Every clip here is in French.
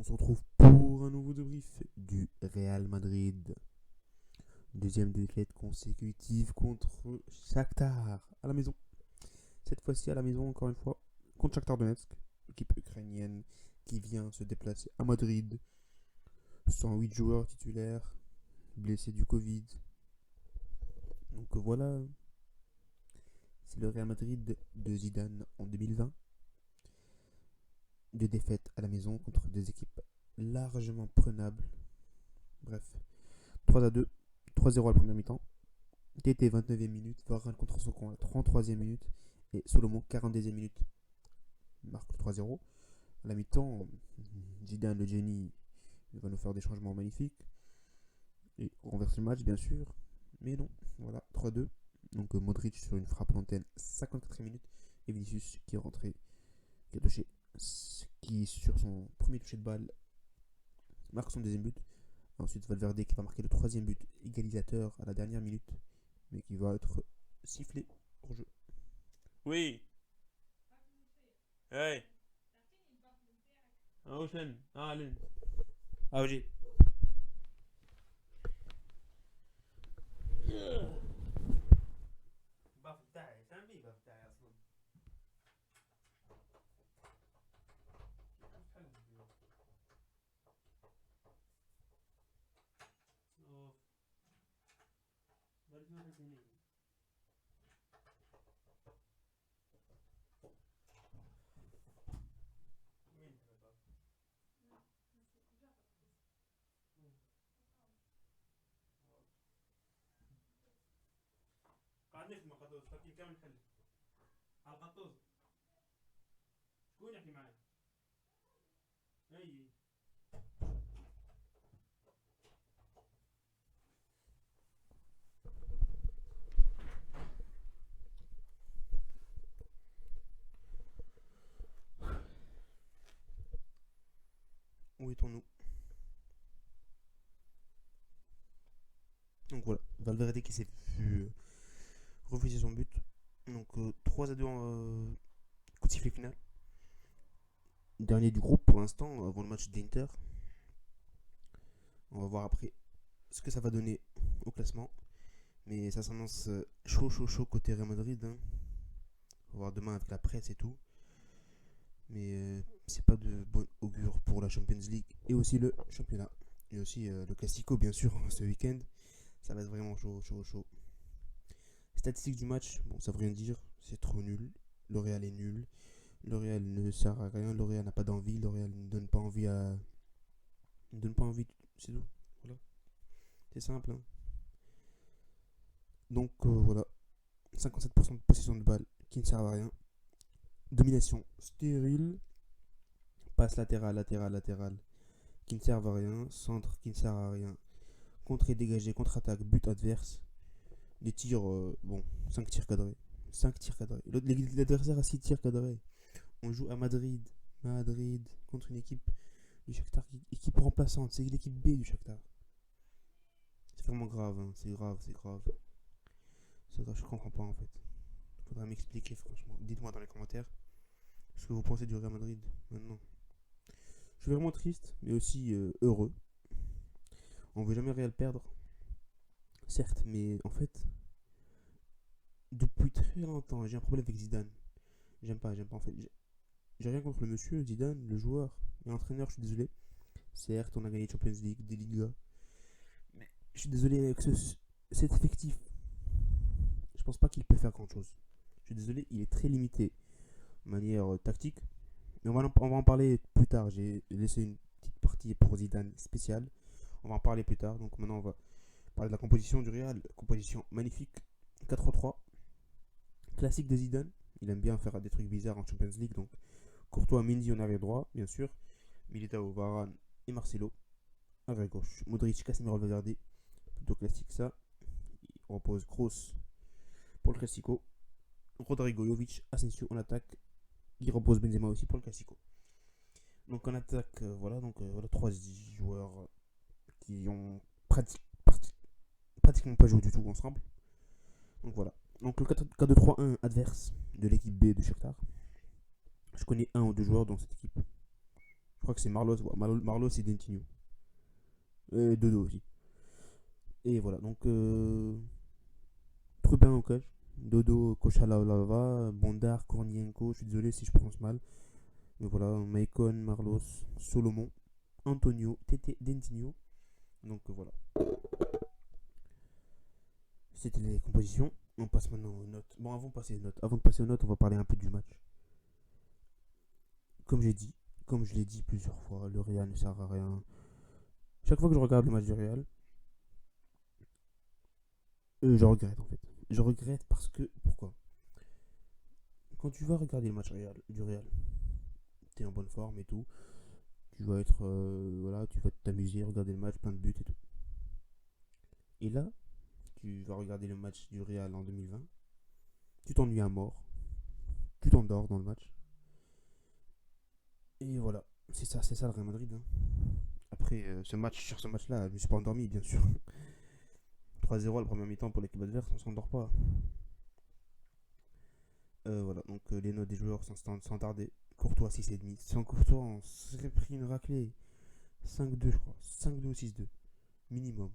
se retrouve pour un nouveau débrief du Real Madrid. Deuxième défaite consécutive contre Shakhtar à la maison. Cette fois-ci à la maison, encore une fois, contre Shakhtar Donetsk, équipe ukrainienne qui vient se déplacer à Madrid. 108 joueurs titulaires, blessés du Covid. Donc voilà, c'est le Real Madrid de Zidane en 2020. Deux défaites à la maison contre des équipes largement prenables. Bref, 3-2, 3-0 à la première mi-temps. TT 29e minute, Varane contre son camp à la 33e minute et Solomon 42e minute marque le 3-0. À la mi-temps, Zidane le génie va nous faire des changements magnifiques et renverser le match bien sûr, mais non, voilà 3-2. Donc Modric sur une frappe l'antenne 54e minute et Vinicius qui est rentré, qui a touché, qui sur son premier toucher de balle marque son deuxième but. Ensuite Valverde qui va marquer le troisième but égalisateur à la dernière minute, mais qui va être sifflé hors jeu. Oui. Hey. Ocean. Allen. AOG. الباف بتاعي تعمل ايه الباف بتاعي اصلا؟ اوف بارد ما تزيني. وين الباف؟ قاعد نخدم قطوز فكين كامل نحل على قطوز. شكون يحكي معي؟ اي où étions-nous? Donc voilà, Valverde qui s'est vu refuser son but. Donc 3-2 en coup de sifflet final. Dernier du groupe pour l'instant avant le match d'Inter. On va voir après ce que ça va donner au classement. Mais ça s'annonce chaud côté Real Madrid. Hein. On va voir demain avec la presse et tout. Mais c'est pas de bon augure pour la Champions League et aussi le championnat. Et aussi le Classico bien sûr ce week-end. Ça va être vraiment chaud. Statistiques du match, bon ça veut rien dire, c'est trop nul. Le Real est nul. Le Real ne sert à rien, le Real n'a pas d'envie, le Real ne donne pas envie à. Ne donne pas envie, c'est tout. Voilà. C'est simple. Hein. Donc voilà. 57% de possession de balle qui ne sert à rien. Domination stérile. Passe latérale qui ne servent à rien. Centre qui ne sert à rien. Contrée dégagée, contre-attaque, but adverse. Des tirs, bon, 5 tirs cadrés. 5 tirs cadrés. L'adversaire a 6 tirs cadrés. On joue à Madrid. Contre une équipe du Shakhtar, équipe remplaçante. C'est l'équipe B du Shakhtar. C'est vraiment grave, hein. C'est grave. Je comprends pas en fait. Faudra m'expliquer franchement. Dites-moi dans les commentaires ce que vous pensez du Real Madrid maintenant. Je suis vraiment triste, mais aussi heureux. On veut jamais Real perdre. Certes, mais en fait, depuis très longtemps, j'ai un problème avec Zidane. J'aime pas en fait. J'ai rien contre le monsieur Zidane, le joueur, l'entraîneur, je suis désolé. Certes, on a gagné Champions League, des Ligas. Mais je suis désolé avec cet effectif. Je pense pas qu'il peut faire grand chose. Je suis désolé, il est très limité de manière tactique. Mais on va en parler plus tard. J'ai laissé une petite partie pour Zidane spéciale. On va en parler plus tard. Donc maintenant, on va parler de la composition du Real. Composition magnifique. 4-3-3. Classique de Zidane. Il aime bien faire des trucs bizarres en Champions League. Donc Courtois, Mendy en arrière droit, bien sûr. Militao, Varane et Marcelo. Arrière gauche. Modric, Casemiro, Valverde. Plutôt classique ça. Il repose Kroos pour le Classico. Rodrigo, Jovic, Asensio en attaque. Il repose Benzema aussi pour le Classico. Donc en attaque, voilà, trois joueurs qui ont pratiquement pas joué du tout ensemble. Donc voilà. Donc le 4-2-3-1 adverse de l'équipe B de Shakhtar. Je connais un ou deux joueurs dans cette équipe. Je crois que c'est Marlos. Ouais, Marlos et Dentinho. Et Dodo aussi. Et voilà, donc Trubin au coach. Dodo, Kochalalava, Bondar, Kornienko, je suis désolé si je prononce mal. Mais voilà, Maicon, Marlos, Solomon, Antonio, Tete, Dentinho. Donc voilà, c'était les compositions. On passe maintenant aux notes. Bon, avant de passer aux notes, on va parler un peu du match. Comme j'ai dit, comme je l'ai dit plusieurs fois, le Real ne sert à rien. Chaque fois que je regarde le match du Real, je regrette en fait. Je regrette parce que. Pourquoi? Quand tu vas regarder le match du Real, t'es en bonne forme et tout. Tu vas être. Voilà, tu vas t'amuser, regarder le match, plein de buts et tout. Et là, tu vas regarder le match du Real en 2020. Tu t'ennuies à mort. Tu t'endors dans le match. Et voilà. C'est ça le Real Madrid, hein. Après, sur ce match-là, je me suis pas endormi, bien sûr. 3-0 à la première mi-temps pour l'équipe adverse, on s'endort pas. Voilà, donc les notes des joueurs sans tarder. Courtois 6,5. Sans Courtois, on serait pris une raclée. 5-2, je crois. 5-2 ou 6-2. Minimum.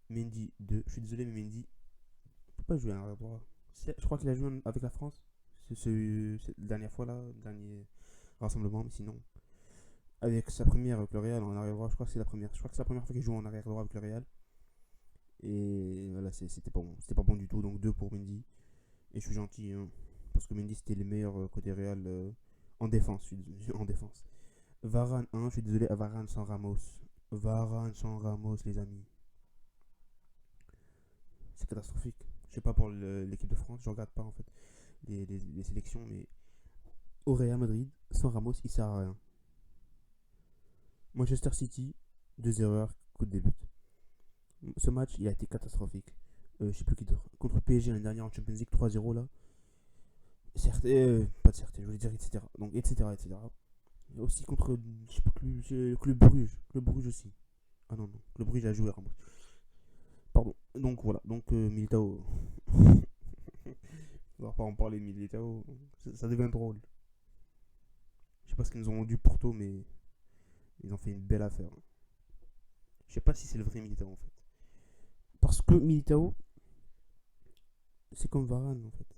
Mendy 2. Je suis désolé, mais Mendy ne peut pas jouer à arrière droit. Je crois qu'il a joué avec la France. Cette dernière fois là, dernier rassemblement, mais sinon. Avec sa première avec le Real en arrière droit, je crois que c'est la première. Je crois que c'est la première fois qu'il joue en arrière droit avec le Real. Et voilà, c'était pas bon. C'était pas bon du tout, donc 2 pour Mendy. Et je suis gentil, hein, parce que Mendy c'était le meilleur côté Real en défense. En défense. Varane 1, je suis désolé, à Varane sans Ramos. Varane sans Ramos, les amis. C'est catastrophique. Je sais pas pour l'équipe de France, je regarde pas en fait les sélections, mais au Real Madrid, sans Ramos, il sert à rien. Manchester City, 2 erreurs, coup de début. Ce match, il a été catastrophique. Je sais plus qui d'autre. Contre PSG l'année dernière en Champions League 3-0 là. Certes, pas de certes, je voulais dire etc. Donc etc. etc. Et aussi contre, je sais pas, Club Bruges. Club Bruges aussi. Ah non, non. Club Bruges a joué Ramos. Pardon. Donc voilà. Donc Militao. On va pas en parler de Militao. Ça devient drôle. Je sais pas ce qu'ils nous ont rendu Porto, mais ils ont fait une belle affaire. Je sais pas si c'est le vrai Militao en fait. Parce que Militao, c'est comme Varane en fait.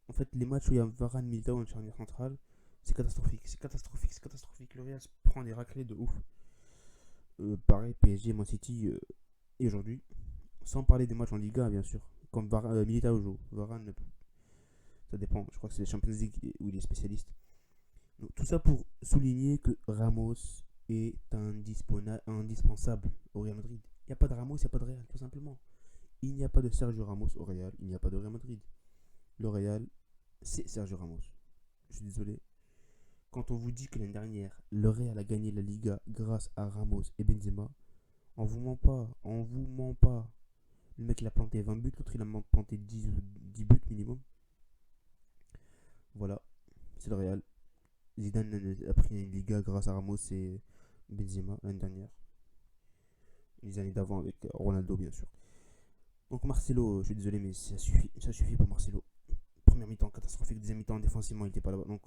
En fait, les matchs où il y a Varane, Militao en charnière centrale, c'est catastrophique. C'est catastrophique, c'est catastrophique. Le Real se prend des raclées de ouf. Pareil, PSG, Man City et aujourd'hui. Sans parler des matchs en Liga, bien sûr. Comme Militao joue. Varane, ça dépend. Je crois que c'est les Champions League où il est spécialiste. Donc, tout ça pour souligner que Ramos est indispensable au Real Madrid. Il n'y a pas de Ramos, il n'y a pas de Real, tout simplement. Il n'y a pas de Sergio Ramos au Real, il n'y a pas de Real Madrid. Le Real, c'est Sergio Ramos. Je suis désolé. Quand on vous dit que l'année dernière, le Real a gagné la Liga grâce à Ramos et Benzema, on vous ment pas, on vous ment pas. Le mec il a planté 20 buts, l'autre il a planté 10 buts minimum. Voilà, c'est le Real. Zidane a pris une Liga grâce à Ramos et Benzema l'année dernière. Les années d'avant avec Ronaldo bien sûr. Donc Marcelo, je suis désolé mais ça suffit pour Marcelo. Première mi-temps catastrophique, deuxième mi-temps défensivement il était pas là-bas. Donc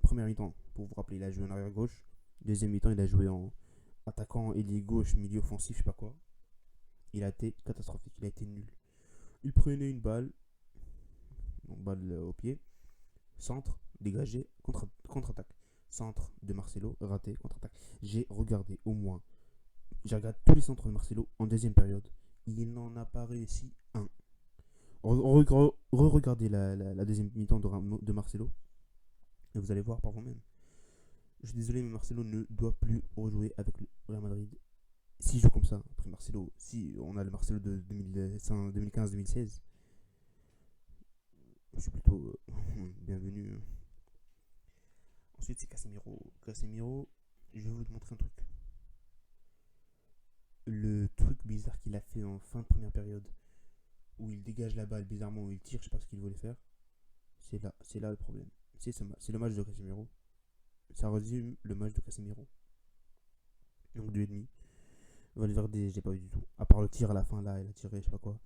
première mi-temps, pour vous rappeler, il a joué en arrière gauche. Deuxième mi-temps, il a joué en attaquant, ailier gauche, milieu offensif, je sais pas quoi. Il a été catastrophique, il a été nul. Il prenait une balle, donc balle au pied, centre, dégagé, contre-attaque. Centre de Marcelo, raté, contre-attaque. J'ai regardé tous les centres de Marcelo en deuxième période. Il n'en a pas réussi un. Re-regardez la deuxième mi-temps de Marcelo et vous allez voir par vous-même. Je suis désolé, mais Marcelo ne doit plus rejouer avec le Real Madrid. S'il joue comme ça, après Marcelo, si on a le Marcelo de 2015-2016, je suis plutôt bienvenu. Ensuite, c'est Casemiro. Casemiro, je vais vous montrer un truc. Le truc bizarre qu'il a fait en fin de première période, où il dégage la balle bizarrement, où il tire, je sais pas ce qu'il voulait faire. C'est là le problème. C'est le match de Casemiro. Ça résume le match de Casemiro. Donc 2,5. Valverde, j'ai pas eu du tout. À part le tir à la fin, là, il a tiré, je sais pas quoi.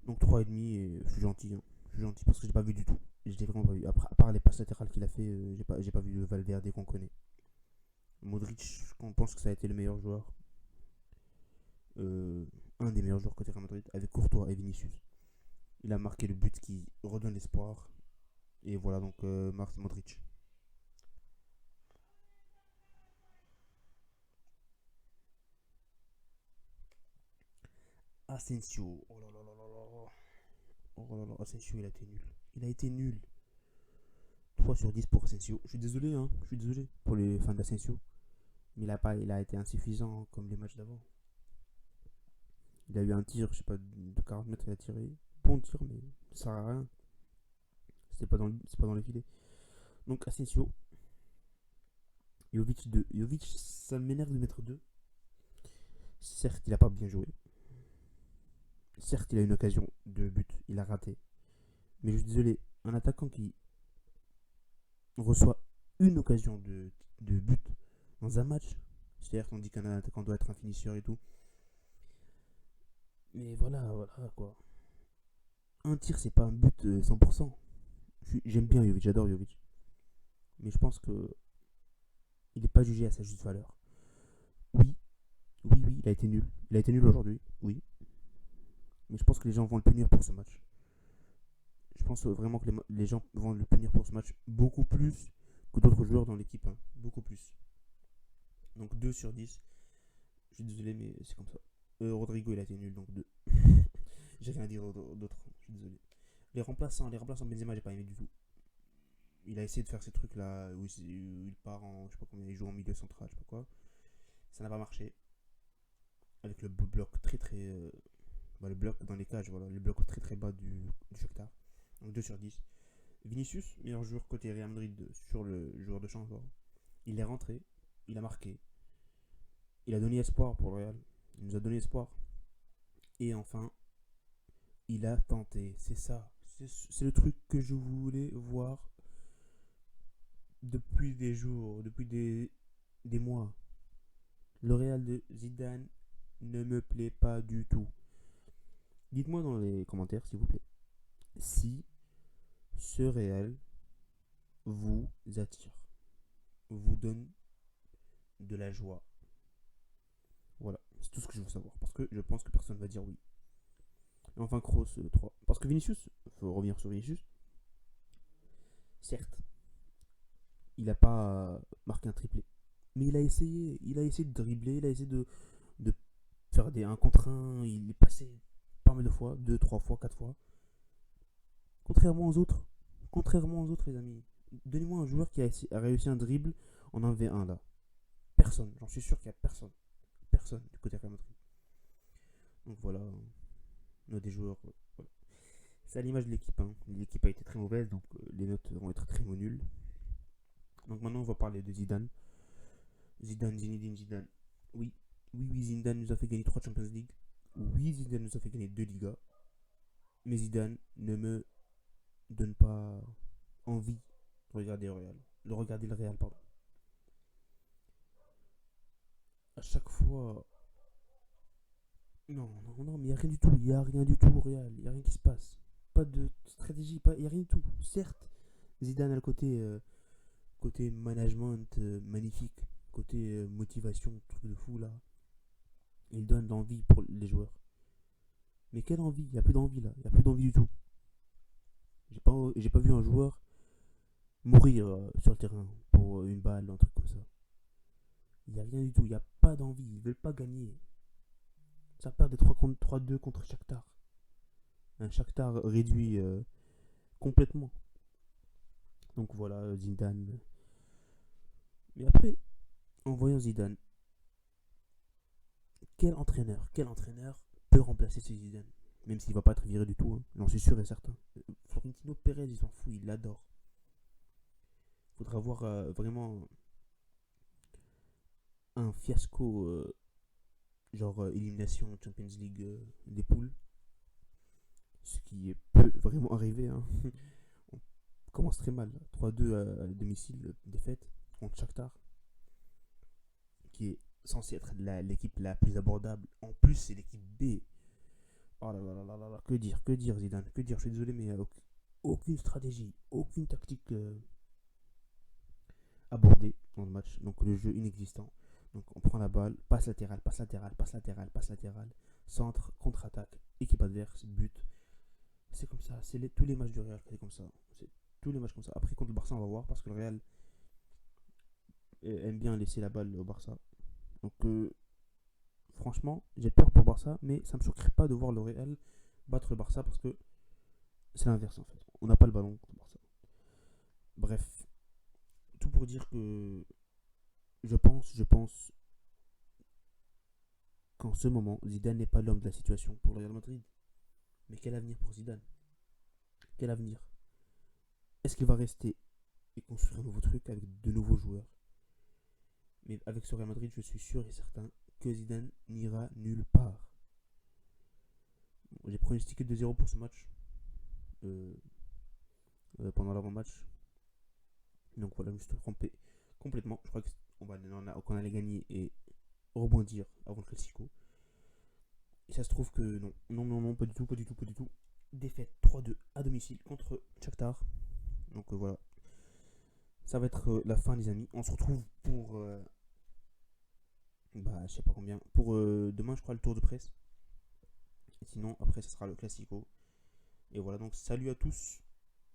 Donc 3,5 et je suis gentil. Hein. suis gentil parce que j'ai pas vu du tout. Je l'ai vraiment pas vu. Après, à part les passes latérales qu'il a fait, j'ai pas vu le Valverde qu'on connaît. Modric, on pense que ça a été le meilleur joueur. euh, un des meilleurs joueurs côté Real Madrid avec Courtois et Vinicius. Il a marqué le but qui redonne l'espoir. Et voilà donc Mars Modric. Asensio. Oh là là là là là. Oh là là, Asensio il a été nul. Il a été nul. 3 sur 10 pour Asensio. Je suis désolé, hein. Je suis désolé pour les fans d'Asensio. Mais il a été insuffisant comme les matchs d'avant. Il a eu un tir, je sais pas, de 40 mètres, il a tiré. Bon tir, mais ça sert à rien. C'est pas dans les filets. Donc Asensio, Jovic 2. Jovic, ça m'énerve de mettre 2. Certes, il a pas bien joué. Certes, il a une occasion de but, il a raté. Mais je suis désolé, un attaquant qui reçoit une occasion de but dans un match, c'est-à-dire qu'on dit qu'un attaquant doit être un finisseur et tout. Mais voilà quoi. Un tir, c'est pas un but 100%. J'aime bien Jovic, j'adore Jovic. Mais je pense que il n'est pas jugé à sa juste valeur. Oui, oui, il a été nul. Il a été nul aujourd'hui, oui. Mais je pense que les gens vont le punir pour ce match. Je pense vraiment que les gens vont le punir pour ce match beaucoup plus que d'autres joueurs dans l'équipe. Hein. Beaucoup plus. Donc 2 sur 10. Je suis désolé, mais c'est comme ça. Rodrigo, il a été nul, donc 2. J'ai rien à dire d'autre. Je suis désolé. Les remplaçants Benzema, j'ai pas aimé du tout. Il a essayé de faire ces trucs là où il part en. Je sais pas combien, il joue en milieu central, je sais pas quoi. Ça n'a pas marché. Avec le bloc très très. Le bloc dans les cages, voilà. Le bloc très très bas du Shakhtar. Donc 2 sur 10. Vinicius, meilleur joueur côté Real Madrid sur le joueur de champ. Il est rentré, il a marqué, il a donné espoir pour le Real. Il nous a donné espoir. Et enfin, il a tenté. C'est ça. C'est le truc que je voulais voir depuis des jours, depuis des mois. Le Real de Zidane ne me plaît pas du tout. Dites-moi dans les commentaires, s'il vous plaît, si ce Real vous attire, vous donne de la joie. Voilà, c'est tout ce que je veux savoir. Parce que je pense que personne va dire oui. Et enfin, Kroos 3. Parce que Vinicius, il faut revenir sur Vinicius. Certes, il n'a pas marqué un triplé. Mais il a essayé de dribbler, il a essayé de faire des 1 contre 1. Il est passé pas mal de fois, 2, 3 fois, 4 fois. Contrairement aux autres, les amis. Donnez-moi un joueur qui a réussi un dribble en 1v1 là. Personne, j'en suis sûr qu'il n'y a personne. Personne du côté Real Madrid. Donc voilà, on a des joueurs. Voilà. C'est à l'image de l'équipe. Hein. L'équipe a été très mauvaise, donc les notes vont être très nulles. Donc maintenant, on va parler de Zidane. Zinedine Zidane. Oui, oui, Zidane nous a fait gagner 3 Champions League. Oui, Zidane nous a fait gagner 2 Ligas. Mais Zidane ne me donne pas envie de regarder le Real. Pardon. À chaque fois. Non, non, non, mais il n'y a rien du tout. Il n'y a rien du tout au Real. Il n'y a rien qui se passe. Pas de stratégie, il n'y a rien du tout. Certes, Zidane a le côté management magnifique, côté motivation, truc de fou là. Il donne de l'envie pour les joueurs. Mais quelle envie? Il n'y a plus d'envie là. Il n'y a plus d'envie du tout. J'ai pas vu un joueur mourir sur le terrain pour une balle, un truc comme ça. Il n'y a rien du tout. Il n'y a pas d'envie. Ils veulent pas gagner. Ça perd des 3-2 contre Shakhtar. Un Shakhtar réduit complètement. Donc voilà, Zidane. Mais après, en voyant Zidane, quel entraîneur peut remplacer ce Zidane? Même s'il va pas être viré du tout, hein. J'en suis sûr et certain. Florentino Pérez, il s'en fout, il l'adore. Faudra voir vraiment un fiasco, genre élimination Champions League des poules. Ce qui peut vraiment arriver. Hein. On commence très mal. 3-2 à domicile, défaite contre Shakhtar, qui est censé être l'équipe la plus abordable. En plus, c'est l'équipe B. Oh là là là là là, que dire Zidane, que dire, je suis désolé, mais aucune stratégie, aucune tactique abordée dans le match. Donc le jeu inexistant. Donc on prend la balle, passe latérale, passe latérale, passe latérale, passe latérale, centre, contre-attaque, équipe adverse, but. C'est comme ça, tous les matchs du Real, c'est comme ça. C'est tous les matchs comme ça. Après contre le Barça, on va voir parce que le Real aime bien laisser la balle au Barça. Donc franchement, j'ai peur pour le Barça, mais ça me choquerait pas de voir le Real battre le Barça parce que c'est l'inverse en fait. On n'a pas le ballon contre le Barça. Bref, tout pour dire que je pense qu'en ce moment, Zidane n'est pas l'homme de la situation pour le Real Madrid. Mais quel avenir pour Zidane? Quel avenir? Est-ce qu'il va rester et construire un nouveau truc avec de nouveaux joueurs? Mais avec ce Real Madrid, je suis sûr et certain que Zidane n'ira nulle part. J'ai pronostiqué 2-0 pour ce match euh, pendant l'avant-match. Donc voilà, je me suis trompé complètement. Je crois qu'on allait gagner et rebondir avant le Classico. Et ça se trouve que non. Non, non, non, pas du tout, pas du tout, pas du tout. Défaite 3-2 à domicile contre Shakhtar. Donc voilà. Ça va être la fin, les amis. On se retrouve pour. Je sais pas combien. Pour demain, je crois, le tour de presse. Et sinon, après, ça sera le Classico. Et voilà, donc salut à tous.